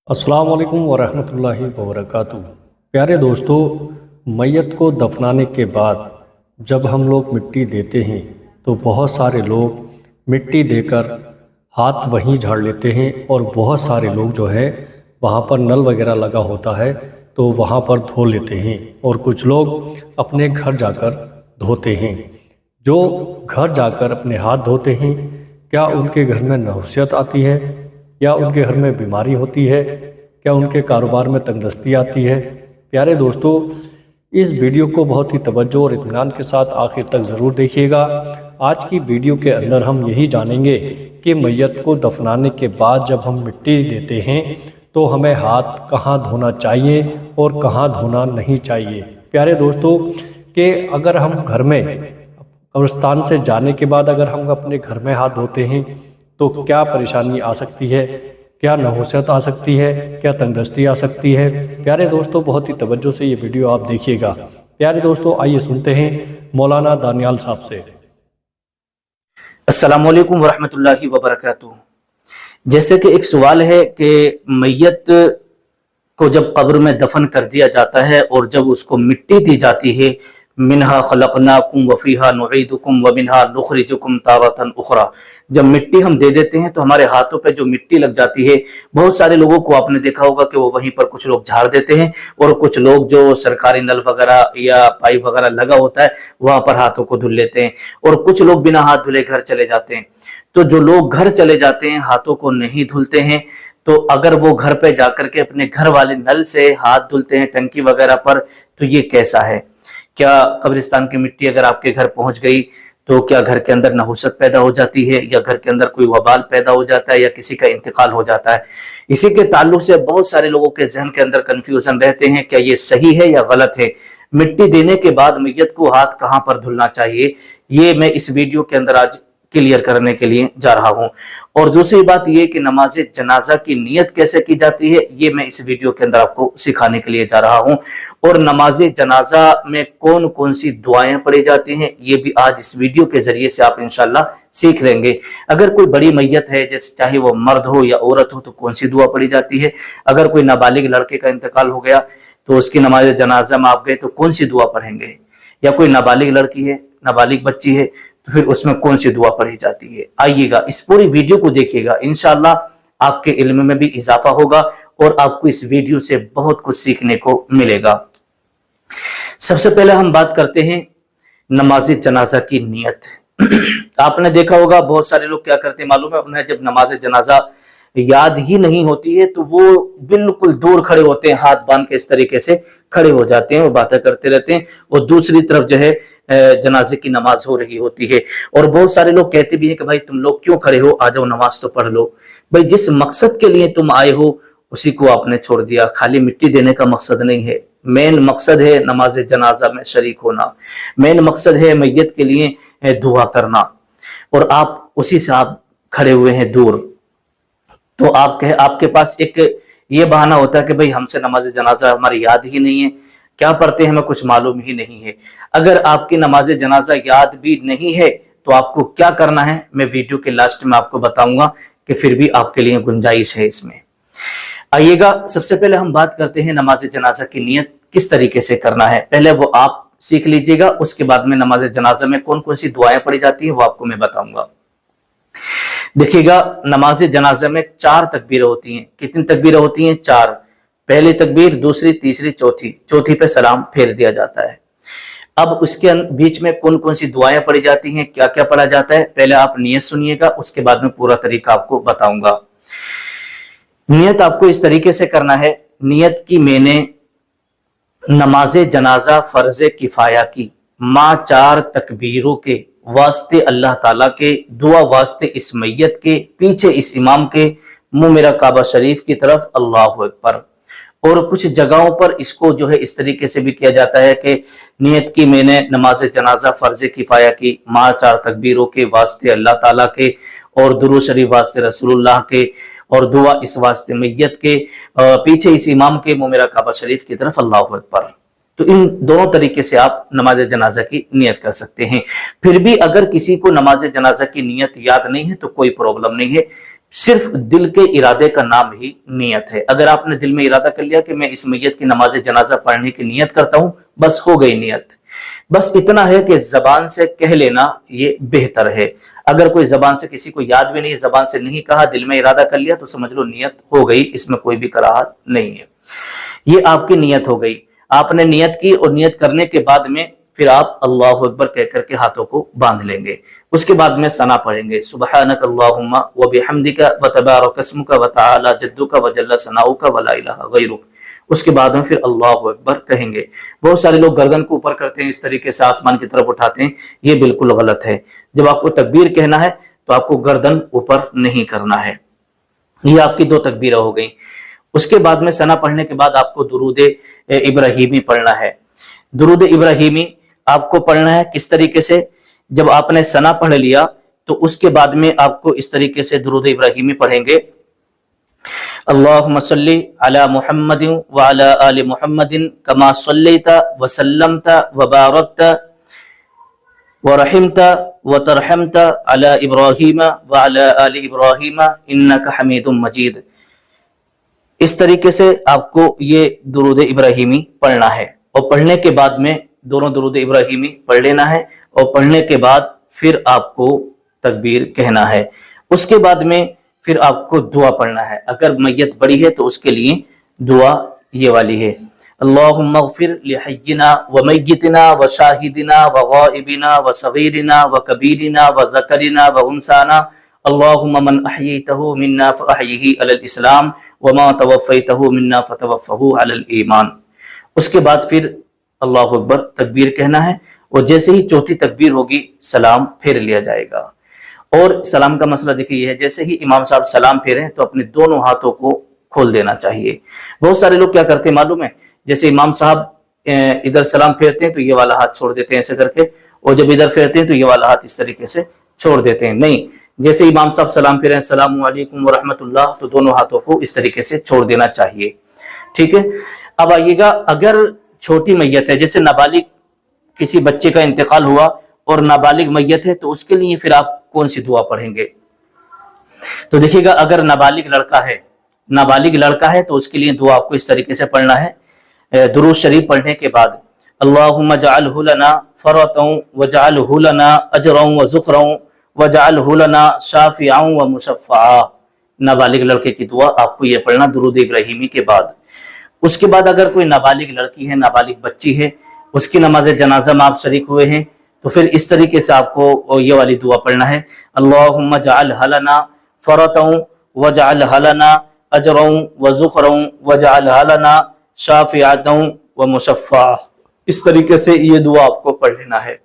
अस्सलाम वालेकुम वरहमतुल्लाहि वबरकातुहू। प्यारे दोस्तों, मैयत को दफनाने के बाद जब हम लोग मिट्टी देते हैं तो बहुत सारे लोग मिट्टी देकर हाथ वहीं झाड़ लेते हैं और बहुत सारे लोग जो है वहाँ पर नल वगैरह लगा होता है तो वहाँ पर धो लेते हैं और कुछ लोग अपने घर जाकर धोते हैं। जो घर जाकर अपने हाथ धोते हैं, क्या उनके घर में नहुसियत आती है? क्या उनके घर में बीमारी होती है? क्या उनके कारोबार में तंगदस्ती आती है? प्यारे दोस्तों, इस वीडियो को बहुत ही तवज्जो और इत्मीनान के साथ आखिर तक ज़रूर देखिएगा। आज की वीडियो के अंदर हम यही जानेंगे कि मैयत को दफनाने के बाद जब हम मिट्टी देते हैं तो हमें हाथ कहाँ धोना चाहिए और कहाँ धोना नहीं चाहिए। प्यारे दोस्तों, कि अगर हम घर में कब्रिस्तान से जाने के बाद अगर हम अपने घर में हाथ धोते हैं तो क्या परेशानी आ सकती है? क्या नहुसियत आ सकती है? क्या तंगदस्ती आ सकती है? प्यारे दोस्तों, बहुत ही तवज्जो से ये वीडियो आप देखिएगा। प्यारे दोस्तों, आइए सुनते हैं मौलाना दानियाल साहब से। अस्सलामु अलैकुम वरहमतुल्लाहि वबरकातुहू। जैसे कि एक सवाल है कि मैयत को जब कब्र में दफन कर दिया जाता है और जब उसको मिट्टी दी जाती है, मिन्हा खलकनाकुम व फीहा नुईदुकुम व मिन्हा नुखरिजुकुम तारतन उखरा, जब मिट्टी हम दे देते हैं तो हमारे हाथों पे जो मिट्टी लग जाती है, बहुत सारे लोगों को आपने देखा होगा कि वो वहीं पर कुछ लोग झाड़ देते हैं और कुछ लोग जो सरकारी नल वगैरह या पाइप वगैरह लगा होता है वहां पर हाथों को धुल लेते हैं और कुछ लोग बिना हाथ धुले घर चले जाते हैं। तो जो लोग घर चले जाते हैं हाथों को नहीं धुलते हैं, तो अगर वो घर पे जाकर के अपने घर वाले नल से हाथ धुलते हैं टंकी वगैरह पर, तो ये कैसा है? क्या कब्रिस्तान की मिट्टी अगर आपके घर पहुंच गई तो क्या घर के अंदर नहुसत पैदा हो जाती है या घर के अंदर कोई वबाल पैदा हो जाता है या किसी का इंतकाल हो जाता है? इसी के ताल्लुक से बहुत सारे लोगों के जहन के अंदर कंफ्यूजन रहते हैं, क्या ये सही है या गलत है? मिट्टी देने के बाद मैयत को हाथ कहां पर धुलना चाहिए, ये मैं इस वीडियो के अंदर आज क्लियर करने के लिए जा रहा हूं। और दूसरी बात यह कि नमाज जनाजा की नियत कैसे की जाती है, ये मैं इस वीडियो के अंदर आपको सिखाने के लिए जा रहा हूं। और नमाज जनाजा में कौन कौन सी दुआएं पढ़ी जाती हैं, ये भी आज इस वीडियो के जरिए से आप इंशाल्लाह सीख लेंगे। अगर कोई बड़ी मैयत है, जैसे चाहे वो मर्द हो या औरत हो, तो कौन सी दुआ पढ़ी जाती है? अगर कोई नाबालिग लड़के का इंतकाल हो गया तो उसकी नमाज जनाजा में आप गए तो कौन सी दुआ पढ़ेंगे? या कोई नाबालिग लड़की है, नाबालिग बच्ची है, तो फिर उसमें कौन सी दुआ पढ़ी जाती है? आइएगा, इस पूरी वीडियो को देखिएगा, इंशाल्लाह आपके इल्म में भी इजाफा होगा और आपको इस वीडियो से बहुत कुछ सीखने को मिलेगा। सबसे पहले हम बात करते हैं नमाज जनाजा की नियत। आपने देखा होगा बहुत सारे लोग क्या करते हैं मालूम है, उन्हें जब नमाज जनाजा याद ही नहीं होती है तो वो बिल्कुल दूर खड़े होते हैं, हाथ बांध के इस तरीके से खड़े हो जाते हैं, वो बातें करते रहते हैं और दूसरी तरफ जो है जनाजे की नमाज हो रही होती है। और बहुत सारे लोग कहते भी हैं कि भाई तुम लोग क्यों खड़े हो, आ जाओ नमाज तो पढ़ लो। भाई जिस मकसद के लिए तुम आए हो उसी को आपने छोड़ दिया, खाली मिट्टी देने का मकसद नहीं है। मेन मकसद है नमाज जनाजा में शरीक होना, मेन मकसद है मैयत के लिए दुआ करना, और आप उसी से आप खड़े हुए हैं दूर। तो आपके पास एक ये बहाना होता है कि भाई हमसे नमाज जनाजा हमारी याद ही नहीं है, क्या पढ़ते हैं हमें कुछ मालूम ही नहीं है। अगर आपकी नमाज जनाजा याद भी नहीं है तो आपको क्या करना है, मैं वीडियो के लास्ट में आपको बताऊंगा कि फिर भी आपके लिए गुंजाइश है इसमें। आइएगा, सबसे पहले हम बात करते हैं नमाज जनाजा की नियत किस तरीके से करना है। पहले वो आप सीख लीजिएगा, उसके बाद में नमाज जनाजा में कौन कौन सी दुआएं पढ़ी जाती है वो आपको मैं बताऊंगा। देखिएगा, नमाज जनाजा में 4 तकबीरें होती हैं। कितनी तकबीरें होती हैं? 4। पहली तकबीर, दूसरी, तीसरी, चौथी पे सलाम फेर दिया जाता है। अब उसके बीच में कौन कौन सी दुआएं पढ़ी जाती हैं, क्या क्या पढ़ा जाता है, पहले आप नियत सुनिएगा, उसके बाद में पूरा तरीका आपको बताऊंगा। नियत आपको इस तरीके से करना है, नियत की मैंने नमाज जनाजा फर्ज किफाया की, माँ 4 तकबीरों के वास्ते अल्लाह ताला के, दुआ वास्ते इस मैयत के, पीछे इस इमाम के, मुंह मेरा काबा शरीफ की तरफ, अल्लाहु अकबर। और कुछ जगहों पर इसको जो है इस तरीके से भी किया जाता है कि नियत की मैंने नमाज जनाजा फर्ज किफाया की, माँ 4 तकबीरों के वास्ते अल्लाह ताला के, और दुरूद शरीफ वास्ते रसूलुल्लाह के, और दुआ इस वास्ते मैयत के, पीछे इस इमाम के, मुंह मेरा काबा शरीफ की तरफ, अल्लाहु अकबर। तो इन दोनों तरीके से आप नमाज जनाजा की नियत कर सकते हैं। फिर भी अगर किसी को नमाज जनाजा की नियत याद नहीं है तो कोई प्रॉब्लम नहीं है, صرف دل کے ارادے کا نام ہی نیت ہے. اگر آپ نے دل میں ارادہ کر لیا کہ میں اس میت کی نماز جنازہ پڑھنے کی نیت کرتا ہوں، بس ہو گئی نیت. بس اتنا ہے کہ زبان سے کہہ لینا یہ بہتر ہے. اگر کوئی زبان سے کسی کو یاد بھی نہیں، زبان سے نہیں کہا، دل میں ارادہ کر لیا، تو سمجھ لو نیت ہو گئی، اس میں کوئی بھی کراہت نہیں ہے. یہ آپ کی نیت ہو گئی. آپ نے نیت کی، اور نیت کرنے کے بعد میں پھر آپ اللہ اکبر کہہ کر کے ہاتھوں کو باندھ لیں گے. اس کے بعد میں ثنا پڑھیں گے، سبحانک اللہم و بحمدک و تبارک اسمک و تعالی جدک و جل ثناؤک و لا الہ غیرک. اس کے بعد میں پھر اللہ اکبر کہیں گے. بہت سارے لوگ گردن کو اوپر کرتے ہیں، اس طریقے سے آسمان کی طرف اٹھاتے ہیں، یہ بالکل غلط ہے. جب آپ کو تکبیر کہنا ہے تو آپ کو گردن اوپر نہیں کرنا ہے. یہ آپ کی 2 تکبیریں ہو گئیں. اس کے بعد میں ثنا پڑھنے کے بعد آپ کو درود ابراہیمی پڑھنا ہے. درود ابراہیمی آپ کو پڑھنا ہے کس طریقے سے؟ جب آپ نے ثنا پڑھ لیا تو اس کے بعد میں آپ کو اس طریقے سے درود ابراہیمی پڑھیں گے، اللہم صلی علی محمد وعلی آل محمد کما صلیت وسلمت وبارکت ورحمت وترحمت علی ابراہیم وعلی آل ابراہیم انک حمید مجید. اس طریقے سے آپ کو یہ درود ابراہیمی پڑھنا ہے. اور پڑھنے کے بعد میں دونوں درود ابراہیمی پڑھ لینا ہے، اور پڑھنے کے بعد پھر آپ کو تکبیر کہنا ہے. اس کے بعد میں پھر آپ کو دعا پڑھنا ہے. اگر میت بڑی ہے تو اس کے لیے دعا یہ والی ہے، اللہم اغفر لحینا و میتنا و شاہدنا و غائبنا و صغیرنا و کبیرنا و ذکرنا و انسانا، اللہم من احییتہ منا فاحیہ علی الاسلام وما توفیتہ منا فتوفہ علی الایمان. اس کے بعد پھر اللہ اکبر تکبیر کہنا ہے، اور جیسے ہی چوتھی تکبیر ہوگی سلام پھیر لیا جائے گا. اور سلام کا مسئلہ دیکھیے یہ ہے، جیسے ہی امام صاحب سلام پھیریں تو اپنے دونوں ہاتھوں کو کھول دینا چاہیے. بہت سارے لوگ کیا کرتے ہیں معلوم ہے، جیسے امام صاحب ادھر سلام پھیرتے ہیں تو یہ والا ہاتھ چھوڑ دیتے ہیں ایسے کر کے، اور جب ادھر پھیرتے ہیں تو یہ والا ہاتھ اس طریقے سے چھوڑ دیتے ہیں. نہیں، جیسے امام صاحب سلام پھیریں السلام علیکم ورحمۃ اللہ، تو دونوں ہاتھوں کو اس طریقے سے چھوڑ دینا چاہیے. ٹھیک ہے. اب آئیے گا، اگر چھوٹی میت ہے، جیسے نابالغ کسی بچے کا انتقال ہوا اور نابالغ میت ہے، تو اس کے لیے پھر آپ کون سی دعا پڑھیں گے؟ تو دیکھیے گا، اگر نابالغ لڑکا ہے تو اس کے لیے دعا آپ کو اس طریقے سے پڑھنا ہے. درود شریف پڑھنے کے بعد اللہم اجعلہ لنا فرطا وجعلہ لنا اجرا وذخرا وجعلہ لنا شافعا ومشفعا. نابالغ لڑکے کی دعا آپ کو یہ پڑھنا درود ابراہیمی کے بعد. اس کے بعد اگر کوئی نابالغ لڑکی ہے، نابالغ بچی ہے، اس کی نماز جنازہ میں آپ شریک ہوئے ہیں، تو پھر اس طریقے سے آپ کو یہ والی دعا پڑھنا ہے، اللہم اجعلہ لنا فرطا وجعلہ لنا اجرا وذخرا وجعلہ لنا شافعا ومشفعا. اس طریقے سے یہ دعا آپ کو پڑھ لینا ہے.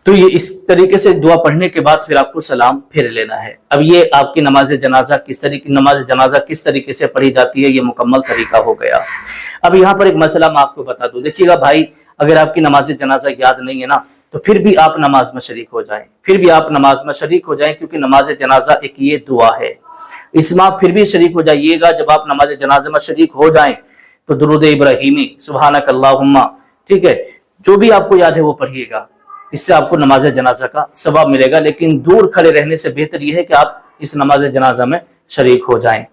تو یہ اس طریقے سے دعا پڑھنے کے بعد پھر آپ کو سلام پھیر لینا ہے. اب یہ آپ کی نماز جنازہ کس طریقے سے پڑھی جاتی ہے، یہ مکمل طریقہ ہو گیا. اب یہاں پر ایک مسئلہ میں آپ کو بتا دوں. دیکھیے گا بھائی، اگر آپ کی نماز جنازہ یاد نہیں ہے نا، تو پھر بھی آپ نماز میں شریک ہو جائیں، کیونکہ نماز جنازہ ایک یہ دعا ہے. اس میں آپ پھر بھی شریک ہو جائیے گا. جب آپ نماز جنازہ میں شریک ہو جائیں تو درود ابراہیمی، سبحانک اللہم، ٹھیک ہے، جو بھی آپ کو یاد ہے وہ پڑھیے گا. اس سے آپ کو نماز جنازہ کا ثواب ملے گا. لیکن دور کھڑے رہنے سے بہتر یہ ہے کہ آپ اس نماز جنازہ میں شریک ہو جائیں.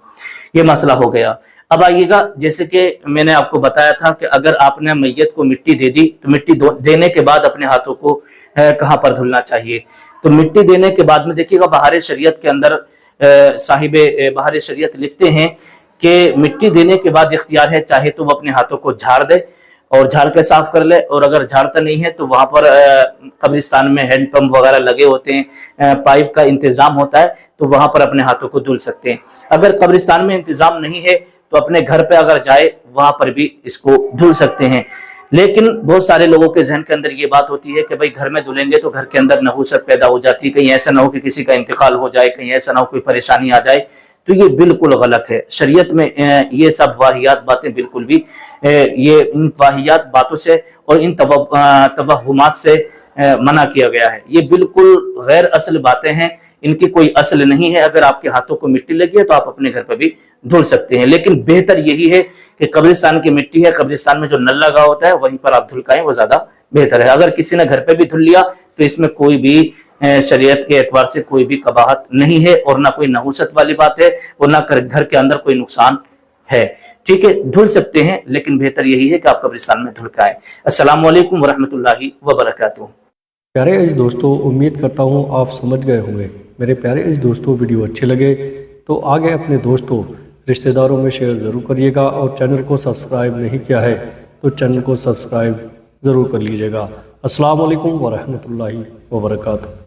یہ مسئلہ ہو گیا. اب آئیے گا، جیسے کہ میں نے آپ کو بتایا تھا کہ اگر آپ نے میت کو مٹی دے دی تو مٹی دینے کے بعد اپنے ہاتھوں کو کہاں پر دھلنا چاہیے. تو مٹی دینے کے بعد میں دیکھیے گا، بہار شریعت کے اندر صاحب بہار شریعت لکھتے ہیں کہ مٹی دینے کے بعد اختیار ہے، چاہے تو وہ اپنے ہاتھوں کو جھاڑ دے اور جھاڑ کے صاف کر لے، اور اگر جھاڑتا نہیں ہے تو وہاں پر قبرستان میں ہینڈ پمپ وغیرہ لگے ہوتے ہیں، پائپ کا انتظام ہوتا ہے، تو وہاں پر اپنے ہاتھوں کو دھل سکتے ہیں. اگر قبرستان میں انتظام نہیں ہے تو اپنے گھر پہ اگر جائے وہاں پر بھی اس کو دھل سکتے ہیں. لیکن بہت سارے لوگوں کے ذہن کے اندر یہ بات ہوتی ہے کہ بھائی گھر میں دھلیں گے تو گھر کے اندر نحوست پیدا ہو جاتی ہے، کہیں ایسا نہ ہو کہ کسی کا انتقال ہو جائے، کہیں ایسا نہ ہو کوئی پریشانی آ جائے. تو یہ بالکل غلط ہے. شریعت میں یہ سب واہیات باتیں بالکل بھی ان واہیات باتوں سے اور ان توہمات سے منع کیا گیا ہے. یہ بالکل غیر اصل باتیں ہیں، ان کی کوئی اصل نہیں ہے. اگر آپ کے ہاتھوں کو مٹی لگی ہے تو آپ اپنے گھر پہ بھی دھل سکتے ہیں، لیکن بہتر یہی ہے کہ قبرستان کی مٹی ہے، قبرستان میں جو نل لگا ہوتا ہے وہیں پر آپ دھلکائیں، وہ زیادہ بہتر ہے. اگر کسی نے گھر پہ بھی دھل لیا تو اس میں کوئی بھی शरीयत के एतबार से कोई भी कबाहत नहीं है और ना कोई नहुसत वाली बात है और ना घर के अंदर कोई नुकसान है। ठीक है, धुल सकते हैं, लेकिन बेहतर यही है कि आप कब्रिस्तान में धुल के आए। अस्सलाम वालेकुम वरहमतुल्लाहि वबरकातुहू। प्यारे अज़ीज़ दोस्तों, उम्मीद करता हूँ आप समझ गए होंगे। मेरे प्यारे अज़ीज़ दोस्तों, वीडियो अच्छे लगे तो आगे अपने दोस्तों रिश्तेदारों में शेयर ज़रूर करिएगा, और चैनल को सब्सक्राइब नहीं किया है तो चैनल को सब्सक्राइब ज़रूर कर लीजिएगा। अस्सलाम वालेकुम वरहमतुल्लाहि वबरकातुहू।